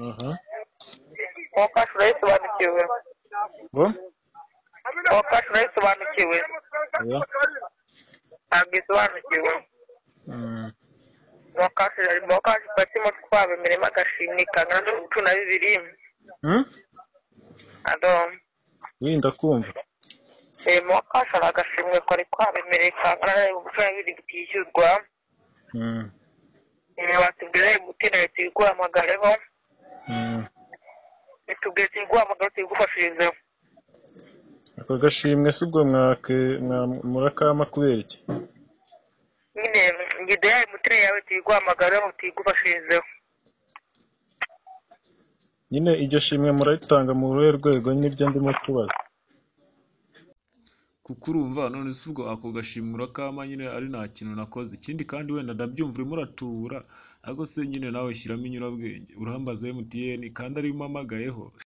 Aha. Mokash urayisobanukiwe? Ngo? Mokash urayisobanukiwe? Oya. Ntabwo isobanukiwe. Mokash patimo twabemeremo agashimwe kangana n'12. Ado. Winda kumva. Mokash ari agashimwe kari twabemereye kangana n'12 byishyurwa. Batubwira gutera tuyiguhamagareho. Tubwire tuyiguhamagare tuyigufashirizeho. Ako gashimwe si ubwo murakama kubera iki? Nyine ngideya mutire yawe tuyiguhamagareho tuyigufashirizeho. Nyine iryo shimwe murayitanga mu ruhe rwego nibyo ndimo kubaza. Kuko urumva none si ubwo ako gashimwe urakama nyine ari nta kintu nakoze. Ikindi kandi wenda ndabyumva urimo uratubura, ariko se nyine nawe shyiramo inyurabwenge. Urambaza MTN kandi ari mpamagayeho.